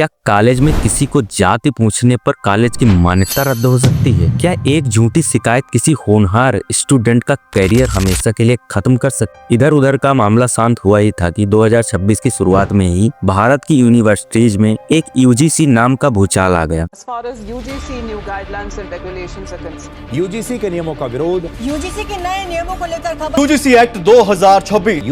क्या कॉलेज में किसी को जाति पूछने पर कॉलेज की मान्यता रद्द हो सकती है? क्या एक झूठी शिकायत किसी होनहार स्टूडेंट का करियर हमेशा के लिए खत्म कर सकती? इधर उधर का मामला शांत हुआ ही था कि 2026 की शुरुआत में ही भारत की यूनिवर्सिटीज में एक यूजीसी नाम का भूचाल आ गया। यूजीसी के नियमों का विरोध, यूजीसी के नए नियमों को लेकर खबर, यूजीसी एक्ट 2026,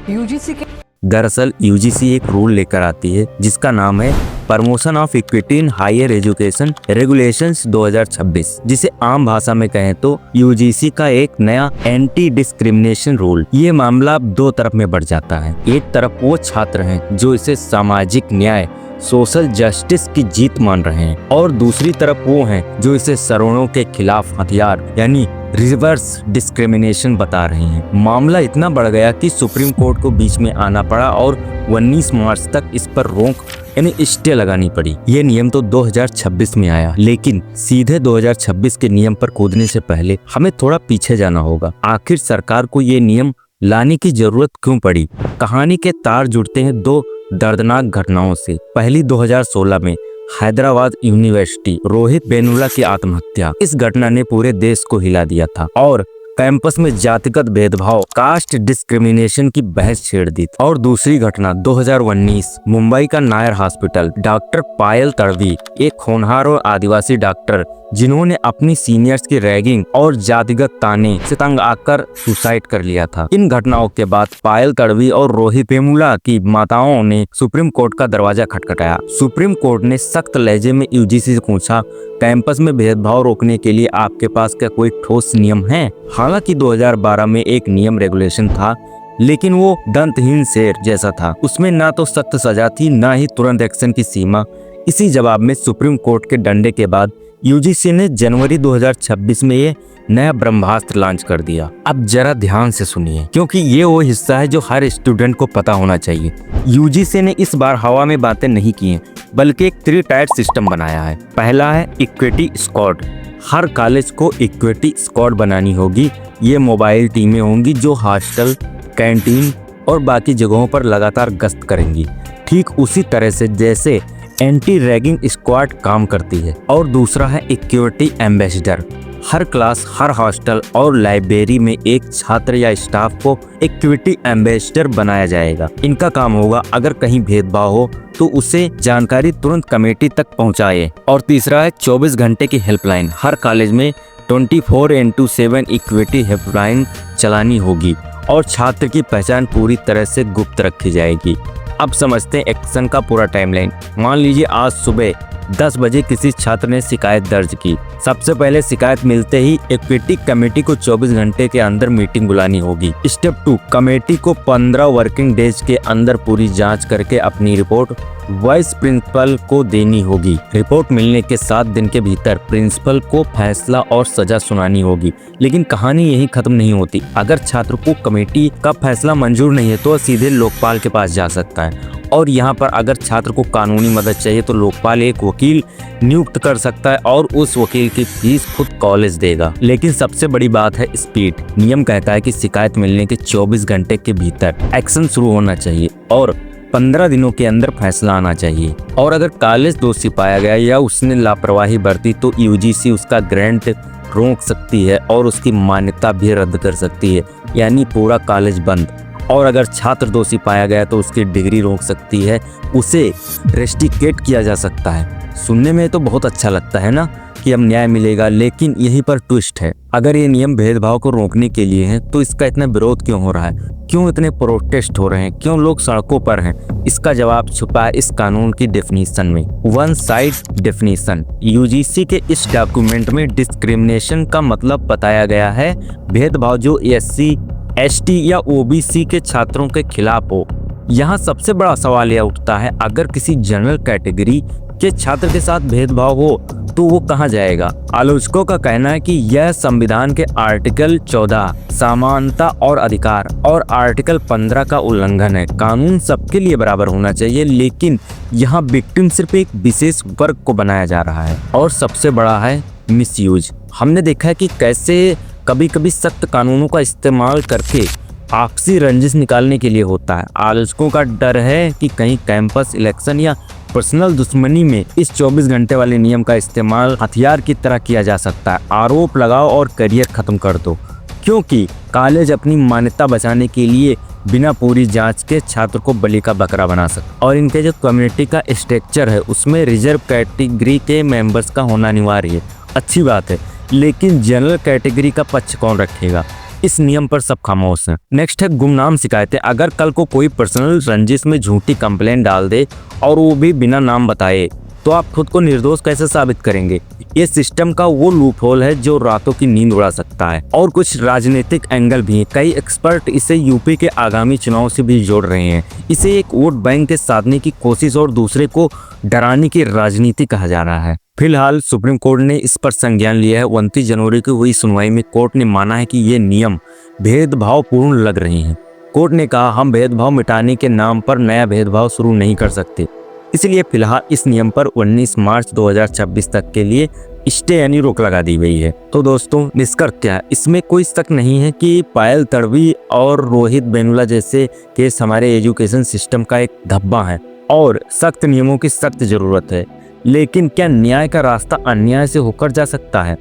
यूजीसी के दरअसल यूजीसी एक रूल लेकर आती है जिसका नाम है promotion of equity in higher education regulations 2026, जिसे आम भाषा में कहें तो यूजीसी का एक नया एंटी डिस्क्रिमिनेशन रूल। ये मामला अब दो तरफ में बढ़ जाता है। एक तरफ वो छात्र हैं जो इसे सामाजिक न्याय सोशल जस्टिस की जीत मान रहे हैं और दूसरी तरफ वो हैं जो इसे सवर्णों के खिलाफ हथियार यानी रिवर्स डिस्क्रिमिनेशन बता रहे हैं। मामला इतना बढ़ गया कि सुप्रीम कोर्ट को बीच में आना पड़ा और 19 मार्च तक इस पर रोक यानी स्टे लगानी पड़ी। ये नियम तो 2026 में आया, लेकिन सीधे 2026 के नियम पर कूदने से पहले हमें थोड़ा पीछे जाना होगा। आखिर सरकार को ये नियम लाने की जरूरत क्यों पड़ी? कहानी के तार जुड़ते हैं दो दर्दनाक घटनाओं से। पहली 2016 में हैदराबाद यूनिवर्सिटी रोहित वेमुला की आत्महत्या। इस घटना ने पूरे देश को हिला दिया था और कैंपस में जातिगत भेदभाव कास्ट डिस्क्रिमिनेशन की बहस छेड़ दी। और दूसरी घटना 2019 मुंबई का नायर हॉस्पिटल। डॉक्टर पायल तड़वी एक होनहार और आदिवासी डॉक्टर जिन्होंने अपनी सीनियर्स की रैगिंग और जातिगत ताने से तंग आकर सुसाइड कर लिया था। इन घटनाओं के बाद पायल तड़वी और रोहित वेमुला की माताओं ने सुप्रीम कोर्ट का दरवाजा खटखटाया। सुप्रीम कोर्ट ने सख्त लहजे में यूजीसी से पूछा, कैंपस में भेदभाव रोकने के लिए आपके पास क्या कोई ठोस नियम है? हालांकि 2012 में एक नियम रेगुलेशन था, लेकिन वो दंतहीन शेर जैसा था। उसमें ना तो सख्त सजा थी, ना ही तुरंत एक्शन की सीमा। इसी जवाब में सुप्रीम कोर्ट के डंडे के बाद यूजीसी ने जनवरी 2026 में ये नया ब्रह्मास्त्र लॉन्च कर दिया। अब जरा ध्यान से सुनिए, क्योंकि ये वो हिस्सा है जो हर स्टूडेंट को पता होना चाहिए। यूजीसी ने इस बार हवा में बातें नहीं की हैं, बल्कि एक 3 टायर सिस्टम बनाया है। पहला है इक्विटी स्क्वाड। हर कॉलेज को इक्विटी स्क्वाड बनानी होगी। ये मोबाइल टीमें होंगी जो हॉस्टल, कैंटीन और बाकी जगहों पर लगातार गश्त करेंगी, ठीक उसी तरह से जैसे एंटी रैगिंग स्क्वाड काम करती है। और दूसरा है इक्विटी एम्बेसडर। हर क्लास, हर हॉस्टल और लाइब्रेरी में एक छात्र या स्टाफ को इक्विटी एम्बेसडर बनाया जाएगा। इनका काम होगा अगर कहीं भेदभाव हो तो उसे जानकारी तुरंत कमेटी तक पहुंचाए। और तीसरा है 24 घंटे की हेल्पलाइन। हर कॉलेज में 24x7 इक्विटी हेल्पलाइन चलानी होगी और छात्र की पहचान पूरी तरह से गुप्त रखी जाएगी। अब समझते हैं एक्शन का पूरा टाइमलाइन। मान लीजिए आज सुबह 10 बजे किसी छात्र ने शिकायत दर्ज की। सबसे पहले शिकायत मिलते ही इक्विटी कमेटी को 24 घंटे के अंदर मीटिंग बुलानी होगी। स्टेप 2, कमेटी को 15 वर्किंग डेज के अंदर पूरी जांच करके अपनी रिपोर्ट वाइस प्रिंसिपल को देनी होगी। रिपोर्ट मिलने के 7 दिन के भीतर प्रिंसिपल को फैसला और सजा सुनानी होगी। लेकिन कहानी यही खत्म नहीं होती। अगर छात्र को कमेटी का फैसला मंजूर नहीं है तो सीधे लोकपाल के पास जा सकता है। और यहाँ पर अगर छात्र को कानूनी मदद चाहिए तो लोकपाल एक वकील नियुक्त कर सकता है और उस वकील की फीस खुद कॉलेज देगा। लेकिन सबसे बड़ी बात है स्पीड। नियम कहता है कि शिकायत मिलने के 24 घंटे के भीतर एक्शन शुरू होना चाहिए और 15 दिनों के अंदर फैसला आना चाहिए। और अगर कॉलेज दोषी पाया गया या उसने लापरवाही बरती तो यूजीसी उसका ग्रांट रोक सकती है और उसकी मान्यता भी रद्द कर सकती है, यानी पूरा कॉलेज बंद। और अगर छात्र दोषी पाया गया तो उसकी डिग्री रोक सकती है, उसे रेस्ट्रिकेट किया जा सकता है। सुनने में तो बहुत अच्छा लगता है ना कि अब न्याय मिलेगा, लेकिन यहीं पर ट्विस्ट है। अगर ये नियम भेदभाव को रोकने के लिए है तो इसका इतना विरोध क्यों हो रहा है? क्यों इतने प्रोटेस्ट हो रहे हैं? क्यों लोग सड़कों पर हैं? इसका जवाब छुपा है इस कानून की डेफिनेशन में। One side definition. यूजीसी के इस डॉक्यूमेंट में डिस्क्रिमिनेशन का मतलब बताया गया है भेदभाव जो SC, ST या OBC के छात्रों के खिलाफ हो। यहाँ सबसे बड़ा सवाल यह उठता है, अगर किसी जनरल कैटेगरी के छात्र के साथ भेदभाव हो तो वो कहाँ जाएगा? आलोचकों का कहना है कि यह संविधान के आर्टिकल 14 समानता और अधिकार और आर्टिकल 15 का उल्लंघन है। कानून सबके लिए बराबर होना चाहिए, लेकिन यहाँ विक्टिम सिर्फ एक विशेष वर्ग को बनाया जा रहा है। और सबसे बड़ा है मिसयूज। हमने देखा है कि कैसे कभी कभी सख्त कानूनों का इस्तेमाल करके आपसी रंजिश निकालने के लिए होता है। आलोचकों का डर है कि कहीं कैंपस इलेक्शन या पर्सनल दुश्मनी में इस 24 घंटे वाले नियम का इस्तेमाल हथियार की तरह किया जा सकता है। आरोप लगाओ और करियर खत्म कर दो, क्योंकि कॉलेज अपनी मान्यता बचाने के लिए बिना पूरी जांच के छात्र को बलि का बकरा बना सकता। और इनके जो कम्युनिटी का स्ट्रक्चर है उसमें रिजर्व कैटेगरी के मेंबर्स का होना अनिवार्य है, अच्छी बात है, लेकिन जनरल कैटेगरी का पक्ष कौन रखेगा? इस नियम पर सब खामोश हैं। नेक्स्ट है गुमनाम शिकायतें। अगर कल को कोई पर्सनल रंजिश में झूठी कंप्लेंट डाल दे और वो भी बिना नाम बताए, तो आप खुद को निर्दोष कैसे साबित करेंगे? ये सिस्टम का वो लूप होल है जो रातों की नींद उड़ा सकता है। और कुछ राजनीतिक एंगल भी हैं। कई एक्सपर्ट इसे यूपी के आगामी चुनाव से भी जोड़ रहे हैं। इसे एक वोट बैंक के साधने की कोशिश और दूसरे को डराने की राजनीति कहा जा रहा है। फिलहाल सुप्रीम कोर्ट ने इस पर संज्ञान लिया है। 29 जनवरी को हुई सुनवाई में कोर्ट ने माना है कि ये नियम भेदभावपूर्ण लग रहे हैं। कोर्ट ने कहा, हम भेदभाव मिटाने के नाम पर नया भेदभाव शुरू नहीं कर सकते, इसलिए फिलहाल इस नियम पर 19 मार्च 2026 तक के लिए स्टे यानी रोक लगा दी गई है। तो दोस्तों निष्कर्ष क्या है? इसमें कोई शक नहीं है कि पायल तड़वी और रोहित बेनुला जैसे केस हमारे एजुकेशन सिस्टम का एक धब्बा है और सख्त नियमों की सख्त जरूरत है। लेकिन क्या न्याय का रास्ता अन्याय से होकर जा सकता है?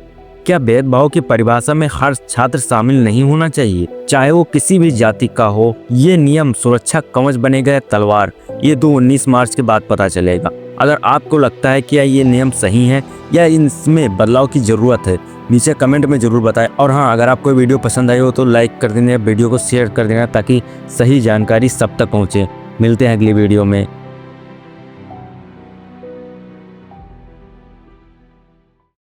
क्या भेदभाव की परिभाषा में हर छात्र शामिल नहीं होना चाहिए, चाहे वो किसी भी जाति का हो? ये नियम सुरक्षा कवच बनेगा या तलवार, ये तो 19 मार्च के बाद पता चलेगा। अगर आपको लगता है कि ये नियम सही है या इसमें बदलाव की जरूरत है, नीचे कमेंट में जरूर बताएं। और हाँ, अगर आपको वीडियो पसंद आई हो तो लाइक कर देना, वीडियो को शेयर कर देना ताकि सही जानकारी सब तक पहुँचे। मिलते हैं अगली वीडियो में।